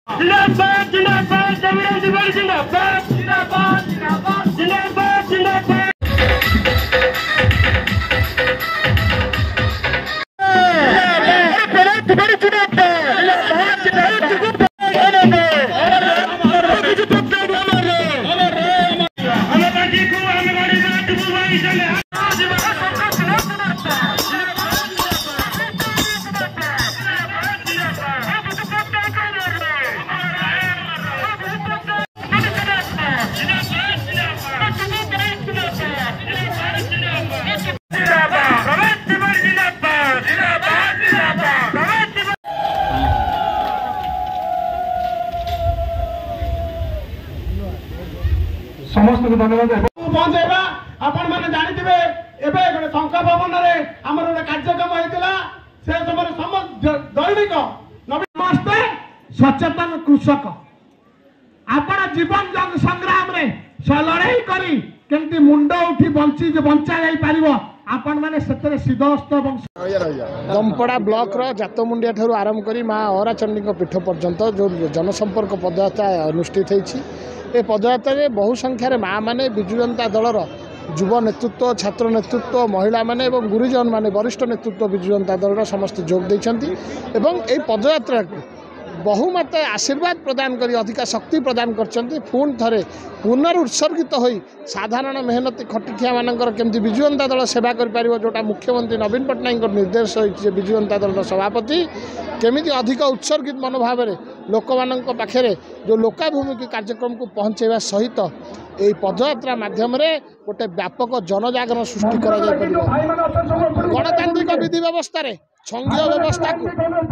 जिंदाबाद जिंदाबाद देवीराम तिवारी जिंदाबाद जिंदाबाद जिंदाबाद जिंदाबाद जिंदाबाद समस्त को धन्यवाद पहुंचेबा आपण माने जानिथिबे एबे गोटे शंका भवन रे हमर गोटे कार्यक्रम होइतिला से समय समस्त दैनिक नमस्ते सचेतन कृषक आपण जीवन जंग संग्राम रे लड़ाई करी केमती मुंड उठी बंचा जाई पारिबो आपण माने सतरे सिद्धहस्त दमपड़ा ब्लॉक रो जातमुंडिया ठारू आरंभ करी माँ अराचंडी पीठ पर्यंत जो जनसंपर्क पदयात्रा अनुष्ठित होती ए पदयात्रा बहु संख्यार माँ मैंने विजु जनता दलर युव नेतृत्व छात्र नेतृत्व महिला माने एवं गुरुजन माने वरिष्ठ नेतृत्व विजु जनता दलर समस्त जोग देइछन्ति एवं ए पदयात्रा बहुमात्रा आशीर्वाद प्रदान करी अधिका शक्ति प्रदान करछन्ति पुणी थरे पुनरुत्सर्गित होई साधारण मेहनती खटिखिया मानकर केमती विजु जनता दल सेवा कर पारिबो जोटा मुख्यमंत्री नवीन पट्टनायक निर्देश होइछि विजु जनता दल सभापति केमिति अधिक उत्सर्गित मनोभाव रे लोक मानक पाखरे जो लोकाभिमुखी कार्यक्रम को पहुँचेवा सहित यही पदयात्रा माध्यम रे गोटे व्यापक जनजागरण सृष्टि करा जाय परिबो गणतांत्रिक विधि व्यवस्था रे संघीय व्यवस्था को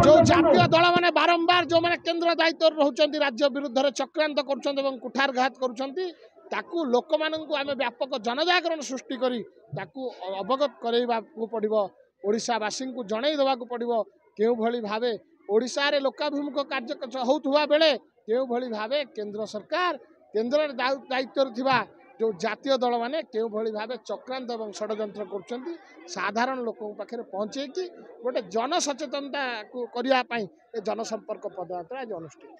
जो जातीय दल मैंने बारंबार जो मैंने केंद्र दायित्व रोचंती राज्य विरुद्ध रे चक्रांत करुछन्ती एवं कुठारघात करुछन्ती ताकू लोक माननकु आमे व्यापक जनजागरण सृष्टि करी ताकू अवगत करैबा को पड़िबो ओडिशावासी को जणै देबा को पड़िबो केउ भली भावे ओडिशा रे लोकाभिमुख कार्य होउथुवा बेले केउ भली भावे केंद्र सरकार केंद्र दायित्व थिबा जो जातीय दल मैंने केउ भली भावे चक्रांत एवं षड्यंत्र करुछन्ती साधारण लोकों पाखे पहुँचे कि गोटे जनसचेतनता को करिया पई ए जनसंपर्क पदयात्रा आज अनुष्ठित।